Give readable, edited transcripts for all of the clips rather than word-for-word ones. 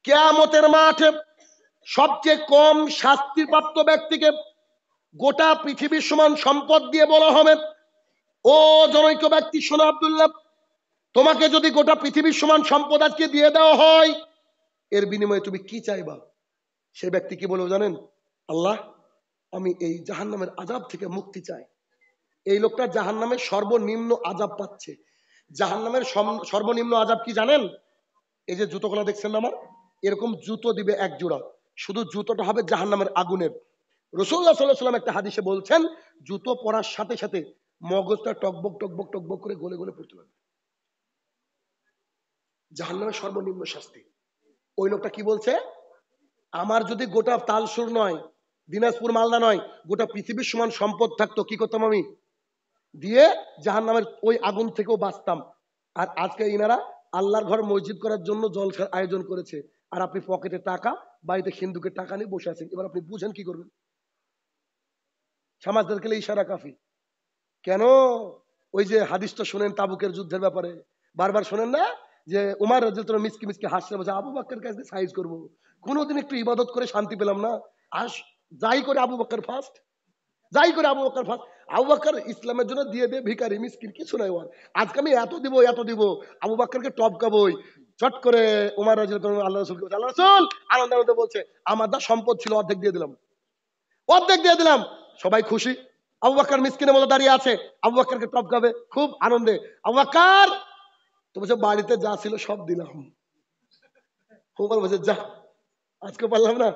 কিয়ামতের মাঠে সবচেয়ে কম শাস্তিপ্রাপ্ত ব্যক্তিকে গোটা পৃথিবীর সমান সম্পদ দিয়ে বলা হবে, ও জনৈক ব্যক্তি শোনো আব্দুল্লাহ, তোমাকে যদি গোটা পৃথিবীর সমান সম্পদ আজকে দিয়ে দেওয়া হয়, এর বিনিময়ে তুমি কি চাইবা? সেই ব্যক্তি কি বলবে জানেন? আল্লাহ, আমি এই জাহান্নামের আযাব থেকে মুক্তি চাই। এই লোকটা জাহান্নামের সর্বনিম্ন আযাব পাচ্ছে। জাহান্নামের সর্বনিম্ন আযাব কি জানেন? এই যে জুতোগুলো দেখছেন না আমার, এরকম জুতো দিবে এক জোড়া, শুধু জুতোটা হবে জাহান্নামের আগুনের। রাসূলুল্লাহ সাল্লাল্লাহু আলাইহি ওয়াসাল্লাম একটা হাদিসে বলছেন, জুতো পরার সাথে সাথে মগজটা টকবক টকবক টকবক করে গলে গলে পড়তে লাগবে। জাহান্নামের সর্বনিম্ন শাস্তি। ওই লোকটা কি বলছে? আমার যদি গোটা তালসুর নয়, দিনাজপুর মালদা নয়, গোটা পৃথিবীর সমান সম্পদ থাকতো, কি করতাম আমি? দিয়ে জাহান্নামের ওই আগুন থেকেও বাঁচতাম। আর আজকে ইনারা আল্লাহর ঘর মসজিদ করার জন্য জলসার আয়োজন করেছে, আর আপনি পকেটে টাকা, বাড়িতে হিন্দুকে টাকা নিয়ে বসে আছেন। এবার আপনি বুঝেন কি করবেন? সমাজদের খেলে ইশারা কাফি। কেন? ওই যে হাদিসটা শোনেন তাবুকের যুদ্ধের ব্যাপারে, বারবার শোনেন না যে উমার রাদিয়াল্লাহু মিসকি মিসকি হাসছে, বলছে আবু বকরের কাছে সাইজ করব, কোনোদিন একটু ইবাদত করে শান্তি পেলাম না, আস যাই করে আবু বকর ফার্স্ট, যাই করে আবু বকর ফার্স্ট। আবু বকর ইসলামের জন্য দিয়ে দে ভিখারি মিসকিন, কিছু নাই ওর। আজকে আমি এত দিব এত দিব, আবু বকরকে টপকাবই। চট করে উমার রাদিয়াল্লাহু আল্লাহ রাসূলকে বলছে, আল্লাহ রাসূল আনন্দ আনন্দ বলছে, আমার যা সম্পদ ছিল অর্ধেক দিয়ে দিলাম, অর্ধেক দিয়ে দিলাম। সবাই খুশি। আবু বকর মিসকিনের মতো দাঁড়িয়ে আছে, আবু বকরকে টপকাবে খুব আনন্দে। আবু বকর তো বলছে, বাড়িতে যা ছিল সব দিলাম। উমর বলছে, যা, আজকে পারলাম না।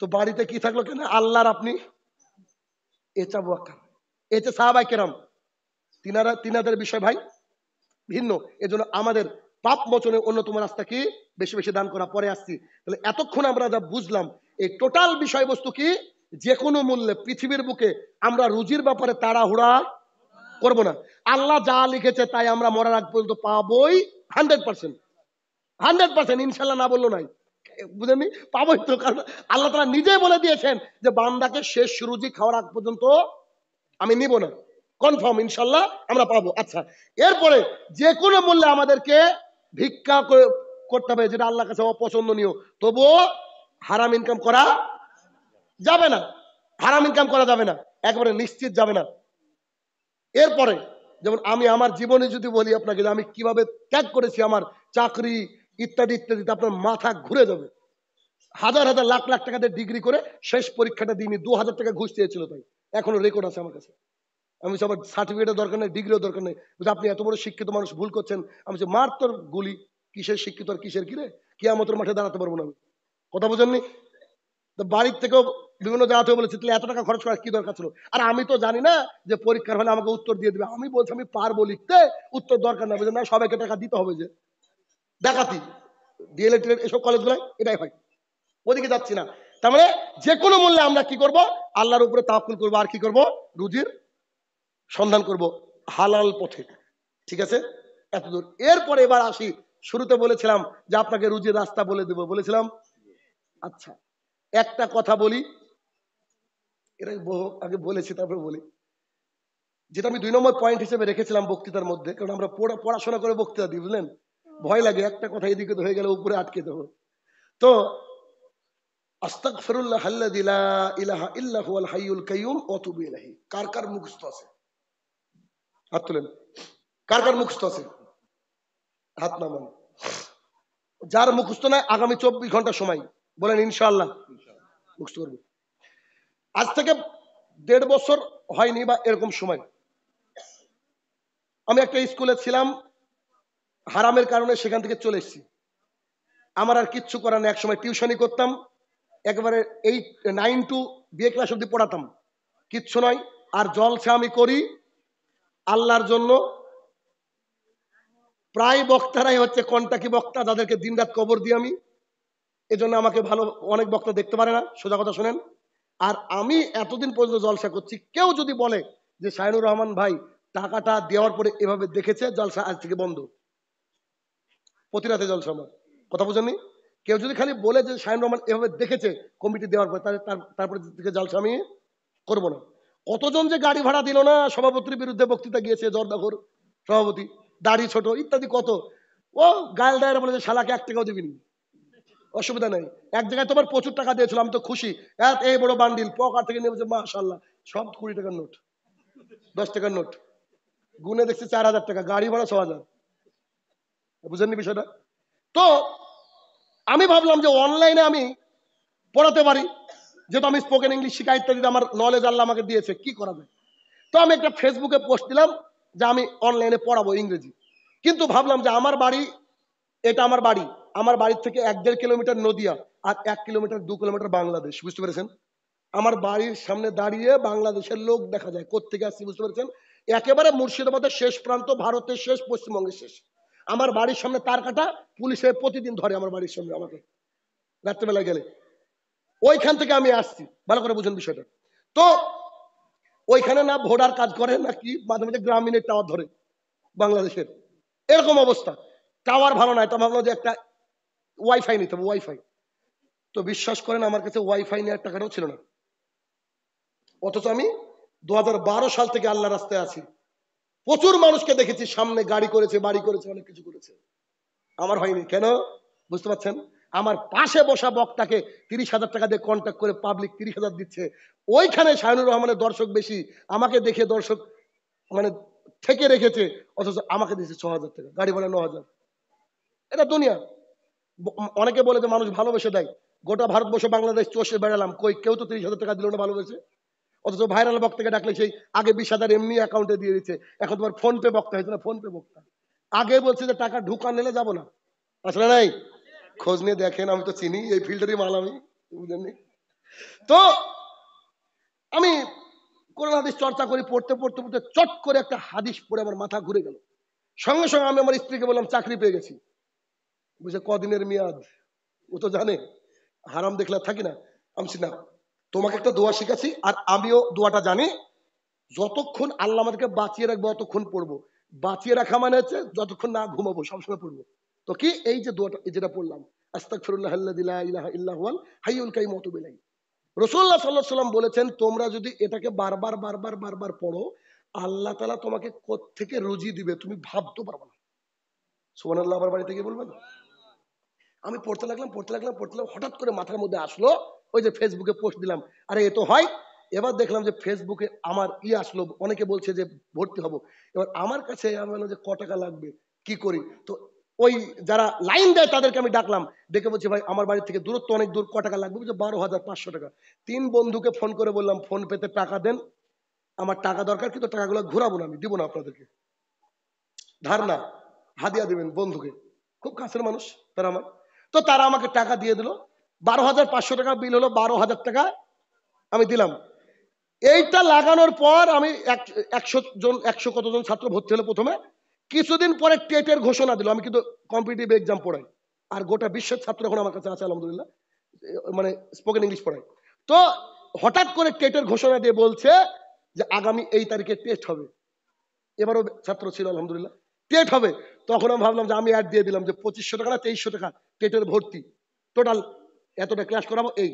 তো বাড়িতে কি থাকলো কেন? আল্লাহর আপনি। এটা আবু বকর, এটা সাহাবায়ে কেরাম, তিনাদের বিষয় ভাই ভিন্ন। এজন্য আমাদের পাপ মোচনের অন্যতম রাস্তা কি? বেশি বেশি দান করা। পরে আসছি। তাহলে এতক্ষণ আমরা যা বুঝলাম, এই টোটাল বিষয়বস্তু কি? যে কোনো মূল্যে পৃথিবীর বুকে আমরা রুজির ব্যাপারে তাড়াহুড়া করব না। আল্লাহ যা লিখেছে তাই আমরা মরার আগ পর্যন্ত পাবোই 100%, 100%, ইনশাল্লাহ না বললো নাই। বুঝেননি? পাবোই তো, কারণ আল্লাহ তাআলা নিজেই বলে দিয়েছেন যে বান্দাকে শেষ রুজি খাওয়ার আগ পর্যন্ত আমি নিব না। কনফার্ম ইনশাল্লাহ আমরা পাবো। আচ্ছা, এরপরে যে কোনো মূল্যে আমাদেরকে ভিক্ষা করতে হবে, যেটা আল্লাহর কাছে অপছন্দনীয়, তবুও হারাম ইনকাম করা যাবে না। হারাম ইনকাম করা যাবে না, একবারে নিশ্চিত যাবে না। এরপরে যেমন আমি আমার জীবনে যদি বলি আপনাকে যে আমি কিভাবে ত্যাগ করেছি আমার চাকরি ইত্যাদি ইত্যাদিতে, আপনার মাথা ঘুরে যাবে। হাজার হাজার লাখ লাখ টাকা দিয়ে ডিগ্রি করে শেষ পরীক্ষাটা দিইনি, 2000 টাকা ঘুষ চেয়েছিল, তাই এখনো রেকর্ড আছে আমার কাছে। আমি আমার সার্টিফিকেটের দরকার নেই, ডিগ্রিও দরকার নেই। আপনি এত বড় শিক্ষিত মানুষ ভুল করছেন। আমি মার তোর গুলি, কিসের শিক্ষিত আর কিসের কিরে, কিয়ামতের মাঠে দাঁড়াতে পারবো না আমি। কথা বুঝেননি? তো বাড়ির থেকেও বিভিন্ন জায়গা থেকে বলেছি, তাহলে এত টাকা খরচ করার কি দরকার ছিল? আর আমি তো জানি না যে পরীক্ষার হলে আমাকে উত্তর দিয়ে দিবে। আমি বলছি আমি পারবো লিখতে, উত্তর দরকার না। না, সবাইকে টাকা দিতে হবে, যে ডাকাতি ডিএলএড এসব কলেজগুলো এটাই হয়। ওদিকে যাচ্ছি না। তার মানে যে কোনো মূল্যে আমরা কি করব? আল্লাহর উপরে তাওয়াক্কুল করবো। আর কি করব? রুজির সন্ধান করব হালাল পথে। ঠিক আছে? এতদূর। এরপরে এবার আসি, শুরুতে বলেছিলাম যে আপনাকে রুজির রাস্তা বলে দেব, বলেছিলাম। আচ্ছা, একটা কথা বলি, এটা আগে বলেছি তারপরে বলি, যেটা আমি 2 নম্বর পয়েন্ট হিসেবে রেখেছিলাম বক্তৃতার মধ্যে। কারণ আমরা পড়াশোনা করে বক্তৃতা দিই, বুঝলেন, ভয় লাগে একটা কথা এদিকে হয়ে গেলে উপরে আটকে দেবো। তো আস্তাগফিরুল্লাহ আল্লাযী লা ইলাহা ইল্লা হুয়াল হাইয়ুল কাইয়্যুম ওয়া তুবু ইলাইহি। কার কার মুখস্থ আছে? হাত তুলেন। কার কার মুখস্থ আছে? হাত নামান। যার মুখস্থ নাই, আগামী 24 ঘন্টা সময় বলেন ইনশাআল্লাহ মুখস্থ করব। আজ থেকে 1.5 বছর হয়নি বা এরকম সময় আমি একটা স্কুলে ছিলাম, হারামের কারণে সেখান থেকে চলে এসেছি। আমার আর কিচ্ছু করার নেই। এক সময় টিউশনি করতাম, একেবারে 9 to বিএ ক্লাস অব্দি পড়াতাম, কিচ্ছু নয়। আর জলসা আমি করি আল্লাহর জন্য। প্রায় বক্তারাই হচ্ছে কন্টাকি বক্তা, যাদেরকে দিনরাত কবর দিই আমি। এজন্য আমাকে ভালো অনেক বক্তা দেখতে পারে না, সোজা কথা শোনেন। আর আমি এতদিন পর্যন্ত জলসা করছি, কেউ যদি বলে যে শাহিনুর রহমান ভাই টাকাটা দেওয়ার পরে এভাবে দেখেছে, জলসা আজ থেকে বন্ধ। প্রতি রাতে জলসা আমার। কথা বুঝেননি? কেউ যদি খালি বলে যে শাহিনুর রহমান এভাবে দেখেছে কমিটি দেওয়ার পরে, তারপরে থেকে জলসা আমি করবো না। কতজন যে গাড়ি ভাড়া দিল না, সভাপতির বিরুদ্ধে বক্তৃতা গিয়েছে, জর্দাখোর সভাপতি, দাড়ি ছোট ইত্যাদি কত। ও গাল দায়ের বলে যে শালাকে 1 টাকাও দিবিনি। অসুবিধা নেই। এক জায়গায় তোমার প্রচুর টাকা দিয়েছিল, আমি তো খুশি, এই বড় বান্ডিল পকেট থেকে নেমেছে, মাশাআল্লাহ, সব 20 টাকার নোট, 10 টাকার নোট, গুনে দেখছি 4000 টাকা, গাড়ি ভাড়া 6000। বুঝেননি বিষয়টা? তো আমি ভাবলাম যে অনলাইনে আমি পড়াতে পারি, যেহেতু আমি স্পোকেন ইংলিশ শিখাই ইত্যাদি, আমার নলেজ আল্লাহ আমাকে দিয়েছে, কি করা যায়। তো আমি একটা ফেসবুকে পোস্ট দিলাম যে আমি অনলাইনে পড়াবো ইংরেজি। কিন্তু ভাবলাম যে আমার বাড়ি, এটা আমার বাড়ি, আমার বাড়ির থেকে 1-1.5 কিলোমিটার নদিয়া, আর 1 কিলোমিটার 2 কিলোমিটার বাংলাদেশ, বুঝতে পেরেছেন? আমার বাড়ির সামনে দাঁড়িয়ে বাংলাদেশের লোক দেখা যায়, কোত্থেকে আসছি বুঝতে পেরেছেন? একেবারে মুর্শিদাবাদের শেষ প্রান্ত, ভারতের শেষ, পশ্চিমবঙ্গের শেষ। আমার বাড়ির সামনে তার কাটা, পুলিশে প্রতিদিন ধরে আমার বাড়ির সামনে আমাকে রাত্রেবেলায় গেলে। ওইখান থেকে আমি আসছি, ভালো করে বুঝুন বিষয়টা। তো ওইখানে না ভোটার কাজ করে না কি, মাঝে মাঝে গ্রামীণের টাওয়ার ধরে বাংলাদেশের, এরকম অবস্থা, টাওয়ার ভালো নাই। তো ভাবলাম যে একটা ওয়াইফাই নিতে হবে, ওয়াইফাই। তো বিশ্বাস করেন আমার কাছে ওয়াইফাই নেওয়ার টাকাটাও ছিল না, অথচ আমি 2012 সাল থেকে আল্লাহ রাস্তায় আছি। প্রচুর মানুষকে দেখেছি সামনে গাড়ি করেছে, বাড়ি করেছে, অনেক কিছু করেছে, আমার হয়নি। কেন? বুঝতে পারছেন? আমার পাশে বসা বক্তাকে 30,000 টাকা দিয়ে কন্ট্যাক্ট করে পাবলিক 30,000 দিচ্ছে, ওইখানে শাহিনুর রহমানের দর্শক বেশি, আমাকে দেখে দর্শক মানে থেকে রেখেছে, অথচ আমাকে দিচ্ছে 6,000 টাকা, গাড়ি ভাড়া 9,000। এটা দুনিয়া। অনেকে বলে যে মানুষ ভালোবেসে দেয়, গোটা ভারতবর্ষ বাংলাদেশ চষে বেড়ালাম, কই কেউ তো 30,000 টাকা দিল না ভালোবেসে। অথচ ভাইরাল বক্তাকে ডাকলে সেই আগে 20,000 এমনি অ্যাকাউন্টে দিয়ে দিচ্ছে, এখন তোমার ফোন পে বক্তা হয়েছে না, ফোন পে বক্তা। আগে বলছে যে টাকা ঢুকা নিলে যাবো না, আসলে নাই, খোঁজ নিয়ে দেখেন, আমি তো চিনি, এই ফিল্ডারই মাল আমি, বুঝলেন? তো আমি কোরআন হাদিস চর্চা করি, পড়তে পড়তে পড়তে চট করে একটা হাদিস পড়ে আমার মাথা ঘুরে গেল। সঙ্গে সঙ্গে আমি আমার স্ত্রীকে বললাম চাকরি পেয়ে গেছি। বুঝে কদিনের মেয়াদ, ও তো জানে হারাম দেখলে থাকি না। আমি না, তোমাকে একটা দোয়া শিখাচ্ছি, আর আমিও দোয়াটা জানি, যতক্ষণ আল্লাহ আমাদেরকে বাঁচিয়ে রাখবো ততক্ষণ পড়বো। বাঁচিয়ে রাখা মানে হচ্ছে যতক্ষণ না ঘুমাবো সবসময় পড়বো। তো কি এই যে দোয়াটা, যেটা পড়লাম, আস্তাগফিরুল্লাহ আল্লাযী লা ইলাহা ইল্লা হুয়াল হাইয়ুল কাইয়ুম ওয়া আতুবু ইলাইহি। রাসূলুল্লাহ সাল্লাল্লাহু আলাইহি সাল্লাম বলেছেন, তোমরা যদি এটাকে বারবার বারবার বারবার পড়ো, আল্লাহ তাআলা তোমাকে কোত্থেকে রুজি দিবে তুমি ভাবতে পারবে না। সুবহানাল্লাহ, আমার বাড়িতে গিয়ে বলবেন। আমি পড়তে লাগলাম পড়তে লাগলাম পড়তে লাগলাম, হঠাৎ করে মাথার মধ্যে আসলো ওই যে ফেসবুকে পোস্ট দিলাম, আরে এ তো হয়। এবার দেখলাম যে ফেসবুকে আমার আসলো, অনেকে বলছে যে ভর্তি হব। এবার আমার কাছে আমি বললাম যে ক টাকা লাগবে, কি করি। তো ওই যারা লাইন দেয় তাদেরকে আমি ডাকলাম, ডেকে বলছি ভাই আমার বাড়ি থেকে দূরত্ব অনেক দূর, ক টাকা লাগবে? বলছে 12,500 টাকা। 3 বন্ধুকে ফোন করে বললাম ফোন পেতে টাকা দেন, আমার টাকা দরকার, কিন্তু টাকাগুলো ঘুরাবো না, আমি দিব না আপনাদেরকে, ধার না, হাদিয়া দিবেন বন্ধুকে, খুব কাছের মানুষ তারা আমার। তো তারা আমাকে টাকা দিয়ে দিল, 12,500 টাকা বিল হলো, 12,000 টাকা আমি দিলাম। এইটা লাগানোর পর আমি 100 কতজন ছাত্র ভর্তি হলো প্রথমে। কিছুদিন পরে টেটের ঘোষণা দিল, আমি কিন্তু কম্পিটিটিভ এক্সাম পড়াই, আর গোটা বিশ্বের ছাত্র এখন আমার কাছে আছে আলহামদুলিল্লাহ, মানে স্পোকেন ইংলিশ পড়াই। তো হঠাৎ করে টেটের ঘোষণা দিয়ে বলছে যে আগামী এই তারিখে টেস্ট হবে। এবারও ছাত্র ছিল আলহামদুলিল্লাহ, টেট হবে। তখন আমি ভাবলাম যে আমি অ্যাড দিয়ে দিলাম যে 2,500 টাকা না 2,300 টাকা টেটের ভর্তি, টোটাল এতটা ক্লাস করাবো। এই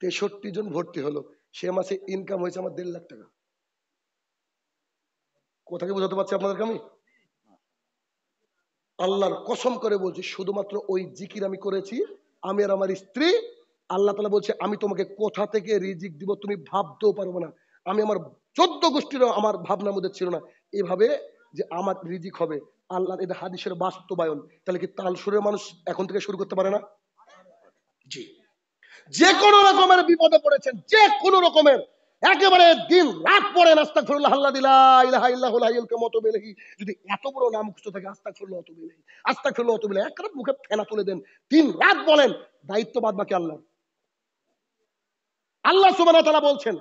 63 জন ভর্তি হলো, সে মাসে ইনকাম হয়েছে আমার 1.5 লাখ টাকা। কোথাকে বোঝাতে পারছি আপনাদেরকে আমি? আল্লাহর কসম করে বলছি, শুধুমাত্র ওই জিকির আমি করেছি, আমি আর আমার স্ত্রী। আল্লাহ তাআলা বলছে আমি তোমাকে কোথা থেকে রিজিক দিব তুমি ভাবতেও পারবো না। আমি আমার 14 গোষ্ঠীরও আমার ভাবনার মধ্যে ছিল না এভাবে যে আমার রিজিক হবে। আল্লাহর এটা হাদিসের বাস্তবায়ন। তাহলে কি তাল সুরের মানুষ এখন থেকে শুরু করতে পারে না? জি, যে কোনো রকমের বিপদে পড়েছেন, যে কোনো রকমের, একেবারে দিন রাত পড়েন আস্তাগফিরুল্লাহ আল্লাযী লা ইলাহা ইল্লা হুয়াল হাইয়ুল কাইয়ুম ওয়া আতুবু ইলাইহি। যদি এত বড় নাম মুখস্থ থাকে, আস্তাগফিরুল্লাহ ওয়া আতুবু ইলাইহি, আস্তাগফিরুল্লাহ ওয়া আতুবু ইলাইহি, একবার মুখে ফেনা তুলে দেন, দিন রাত বলেন, দায়িত্ব বাদ বাকি আল্লাহর। আল্লাহ সুবহানাহু ওয়া তাআলা বলছেন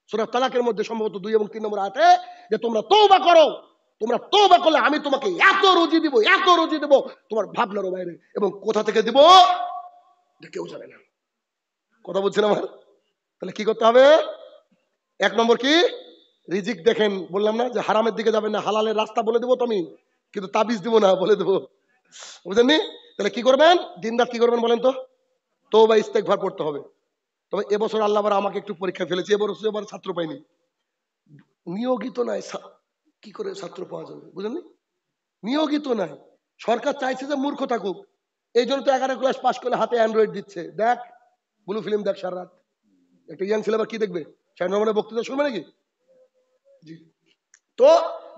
সূরা তালাকের মধ্যে সম্ভবত 2 এবং 3 নম্বর আয়াতে, যে তোমরা তওবা করো, তোমরা তওবা করলে আমি তোমাকে এত রুজি দিব, এত রুজি দেব তোমার ভাবনারও বাইরে, এবং কোথা থেকে দিব কেউ জানে না। কথা বলছেন আমার? তাহলে কি করতে হবে? 1 নম্বর কি? রিজিক দেখেন, বললাম না যে হারামের দিকে যাবেন না, হালালের রাস্তা বলে দেবো তো আমি, কিন্তু তাবিজ দিব না, বলে দেবো, বুঝলেননি? তাহলে কি করবেন? দিন রাত কি করবেন বলেন তো? তওবা ইস্তেগফার পড়তে হবে। তবে এবছর আল্লাহ আবার আমাকে একটু পরীক্ষা ফেলেছে, এবার ছাত্র পাইনি, নিয়োগিত নাই, কি করে ছাত্র পাওয়া যাবে বুঝলেন? নিয়োগিত নাই, সরকার চাইছে যে মূর্খ থাকুক, এই জন্য তো 11 ক্লাস পাস করলে হাতে অ্যান্ড্রয়েড দিচ্ছে, দেখ ব্লু ফিল্ম দেখ সারা রাত। একটা ইয়াং ছেলে আবার কি দেখবে, শাহিনুর বক্তৃতা শুনবে নাকি? জি। তো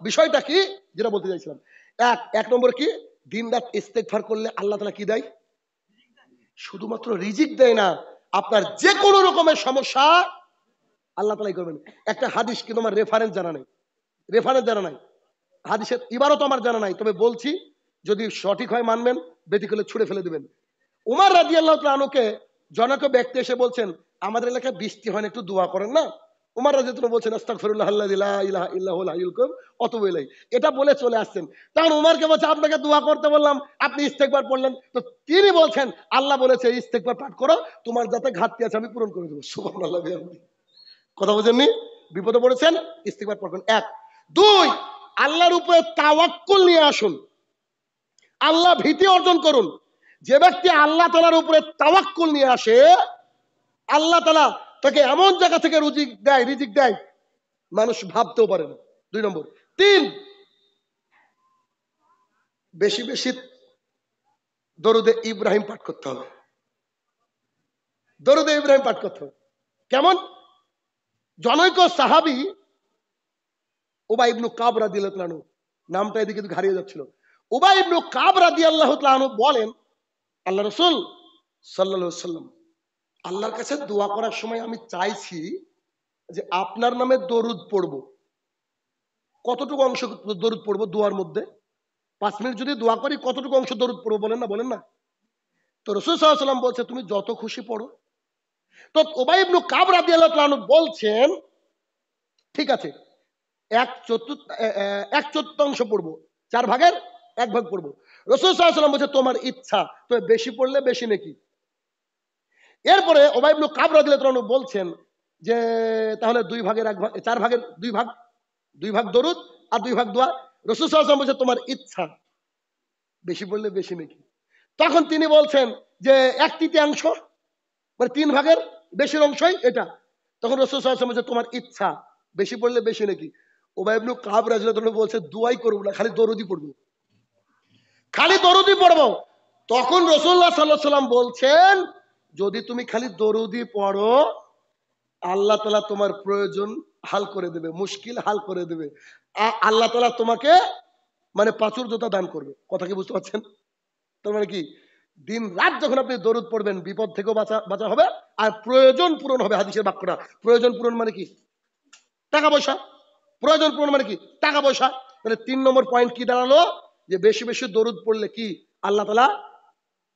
বিষয়টা কি যেটা বলতে চাইছিলাম, এক নম্বর কি, দিন রাত ইস্তেগফার করলে আল্লাহ তাআলা কি দেয়? শুধুমাত্র রিজিক দেয় না, আপনার যে কোনো রকমের সমস্যা আল্লাহ তাআলাই করবেন। একটা হাদিস কিন্তু আমার রেফারেন্স জানা নাই, হাদিসের ইবারত আমার জানা নাই, তবে বলছি যদি সঠিক হয় মানবেন, বেঠিক হলে ছুঁড়ে ফেলে দিবেন। উমর রাদিয়াল্লাহু তাআলা আনহুকে জনৈক ব্যক্তি এসে বলছেন, আমাদের এলাকায় বৃষ্টি হয় না, একটু দোয়া করেন না। উমর রাদিয়াল্লাহু তাআলা বলছেন, আস্তাগফিরুল্লাহ আল্লাযী লা ইলাহা ইল্লা হুয়াল হাইয়ুল কাইয়ুম ওয়া আতুবু ইলাইহি। এটা বলে চলে আসছেন। তখন উমরকে বলছে, আপনাকে দোয়া করতে বললাম, আপনি ইস্তেগফার পড়লেন। তো তিনি বলছেন, আল্লাহ বলেছে ইস্তেগফার পাঠ করো, তোমার যাতে ঘাটতি আছে আমি পূরণ করে দেবো। সুবহানাল্লাহ। কথা বুঝেননি? বিপদে পড়েছেন, ইস্তেগফার পড়বেন। এক। দুই, আল্লাহর উপরে তাওয়াক্কুল নিয়ে আসুন, আল্লাহ ভীতি অর্জন করুন। যে ব্যক্তি আল্লাহ তাআলার উপরে তাওয়াক্কুল নিয়ে আসে, আল্লাহ তাআলা তাকে এমন জায়গা থেকে রিজিক দেয় মানুষ ভাবতেও পারে না। 2 নম্বর। 3, বেশি বেশি দরুদে ইব্রাহিম পাঠ করতে হবে। দরুদে ইব্রাহিম পাঠ করতে হবে। কেমন? জনৈক সাহাবী উবাই ইবনে কাব রাদিয়াল্লাহু তাআলা আনহু, নামটা এদিকে হারিয়ে যাচ্ছিল। উবাই ইবনে কাব রাদিয়াল্লাহু তাআলা আনহু বলেন, আল্লাহ রাসূল সাল্লাল্লাহু আলাইহি সাল্লাম, আল্লাহর কাছে দোয়া করার সময় আমি চাইছি যে আপনার নামে দরুদ পড়ব। কতটুকু অংশ দরুদ পড়ব দোয়ার মধ্যে? 5 মিনিট যদি দোয়া করি কতটুকু অংশ দরুদ পড়ব বলেন না? তো রাসূল সাল্লাল্লাহু আলাইহি সাল্লাম বলছে, তুমি যত খুশি পড়ো। তো উবাই ইবনে কাব রাদিয়াল্লাহু তাআলা আনহু বলছেন, ঠিক আছে, 1/4 পড়বো, 4 ভাগের 1 ভাগ পড়বো। রাসূল সাল্লাল্লাহু আলাইহি সাল্লাম বলছে, তোমার ইচ্ছা, তবে বেশি পড়লে বেশি নেকি। এরপরে উবাই ইবনে কাব রাদিয়াল্লাহু তাআলা আনহু বলছেন যে তাহলে 2 ভাগের 1 ভাগ, 4 ভাগের 2 ভাগ, 2 ভাগ দরুদ আর 2 ভাগ দোয়া। রাসূল সাল্লাল্লাহু আলাইহি ওয়াসাল্লাম বলছে, তোমার ইচ্ছা, বেশি পড়লে বেশি নাকি। তখন তিনি বলছেন যে 1/3, মানে 3 ভাগের বেশির অংশই এটা। তখন রাসূল সাল্লাল্লাহু আলাইহি ওয়াসাল্লাম বলছে, তোমার ইচ্ছা, বেশি পড়লে বেশি নাকি। উবাই ইবনে কাব রাদিয়াল্লাহু তাআলা বলছে, দুয়াই করব না, খালি দরুদই পড়বো, খালি দরুদই পড়বো। তখন রাসূলুল্লাহ সাল্লাল্লাহু আলাইহি ওয়াসাল্লাম বলছেন, যদি তুমি খালি দরুদই পড়ো, আল্লাহ তাআলা তোমার প্রয়োজন হাল করে দেবে, মুশকিল হাল করে দেবে। আল্লাহ তাআলা তোমাকে মানে প্রাচুর্যতা দান করবে। কথা কি বুঝতে পারছেন? তার মানে কি, দিন রাত যখন আপনি দরুদ পড়বেন, বিপদ থেকেও বাঁচা হবে, আর প্রয়োজন পূরণ হবে। হাদিসের বাক্যটা, প্রয়োজন পূরণ মানে কি? টাকা পয়সা। প্রয়োজন পূরণ মানে কি? টাকা পয়সা। তাহলে 3 নম্বর পয়েন্ট কি দাঁড়ালো, যে বেশি বেশি দরুদ পড়লে কি আল্লাহ তাআলা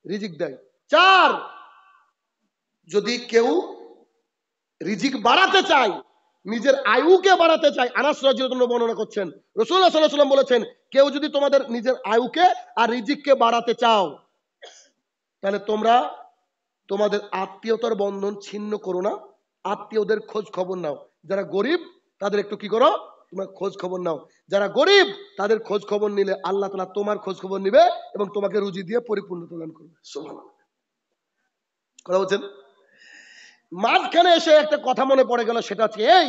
রিজিক দেয়। 4, যদি কেউ রিজিক বাড়াতে চায়, নিজের আয়ুকে বাড়াতে চায়, আনাস রাদিয়াল্লাহু আনহু বর্ণনা করছেন, রাসূলুল্লাহ সাল্লাল্লাহু আলাইহি ওয়াসাল্লাম বলেছেন, কেউ যদি তোমাদের নিজের আয়ুকে আর রিজিককে বাড়াতে চাও, তাহলে তোমরা তোমাদের আত্মীয়তার বন্ধন ছিন্ন করো না, আত্মীয়দের খোঁজ খবর নাও। যারা গরিব তাদের একটু কি করো, তোমরা খোঁজ খবর নাও। যারা গরিব তাদের খোঁজ খবর নিলে আল্লাহ তাআলা তোমার খোঁজ খবর নিবে এবং তোমাকে রুজি দিয়ে পরিপূর্ণতা দান করবে। সুবহানাল্লাহ। কথা বলছেন? মাঝখানে এসে একটা কথা মনে পড়ে গেল, সেটা হচ্ছে এই,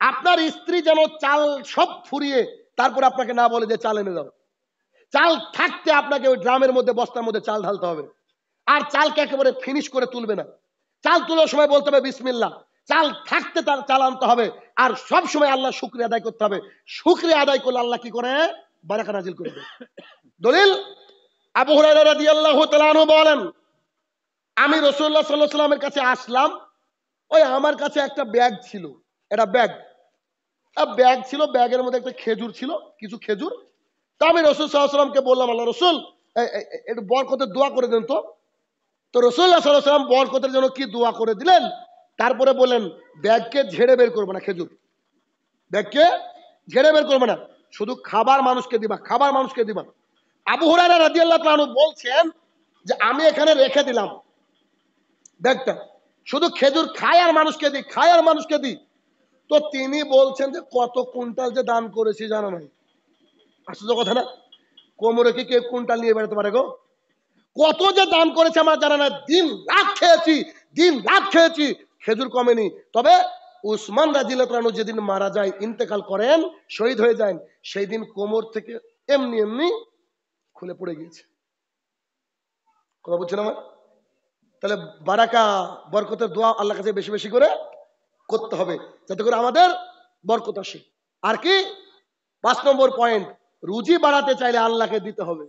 আপনার স্ত্রী যেন চাল সব ফুরিয়ে তারপর আপনাকে না বলে যে চাল এনে দাও। চাল থাকতে আপনাকে ওই ড্রামের মধ্যে, বস্তার মধ্যে চাল ঢালতে হবে। আর চালকে একেবারে ফিনিশ করে তুলবে না। চাল তোলার সময় বলতে হবে বিসমিল্লাহ। চাল থাকতে তার চাল আনতে হবে। আর সব সময় আল্লাহ শুকরিয়া আদায় করতে হবে। শুকরিয়া আদায় করলে আল্লাহ কি করে? বারাকা নাজিল করে দেয়। দলিল, আবু হুরায়রা রাদিয়াল্লাহু তাআলা আনহু বলেন, আমি রাসূলুল্লাহ সাল্লাল্লাহু আলাইহি ওয়াসাল্লামের কাছে আসলাম, ওই আমার কাছে একটা ব্যাগ ছিল, একটা ব্যাগ ছিল, ব্যাগের মধ্যে একটা খেজুর ছিল, কিছু খেজুর। তো আমি রাসূল সাল্লাল্লাহু আলাইহি ওয়াসাল্লামকে বললাম, আল্লাহ রাসূল, একটু বরকতের দোয়া করে দেন তো। তো রাসূলুল্লাহ সাল্লাল্লাহু আলাইহি ওয়াসাল্লাম বরকতের জন্য কি দোয়া করে দিলেন। তারপরে বলেন, ব্যাগকে ঝেড়ে বের করবে না, খেজুর ব্যাগকে ঝেড়ে বের করবে না, শুধু খাবার মানুষকে দিবা, খাবার মানুষকে দিবা। আবু হুরায়রা রাদিয়াল্লাহু তাআলা আনহু বলছেন যে আমি এখানে রেখে দিলাম ব্যাগটা, শুধু খেজুর খায় আর মানুষকে দিই, খায় আর মানুষকে দিই। তো তিনি বলছেন যে কত কুইন্টাল যে দান করেছি জানো নাই। আশ্চর্য কথা না? কোমরে কি কে কুইন্টাল নিয়ে বেড়াতে পারে গো? কত যে দান করেছে আমার জানা নাই। দিন রাত খেয়েছি, খেজুর কমেনি। তবে উসমান রাদিয়াল্লাহু তাআলা আনহু যেদিন মারা যায়, ইন্তেকাল করেন, শহীদ হয়ে যান, সেই দিন কোমর থেকে এমনি এমনি খুলে পড়ে গিয়েছে। কথা বুঝছেন আমার? তাহলে বারাকা বরকতের দোয়া আল্লাহর কাছে বেশি বেশি করে করতে হবে যাতে করে আমাদের বরকত আসে। আর কি 5 নম্বর পয়েন্ট, রুজি বাড়াতে চাইলে আল্লাহকে দিতে হবে।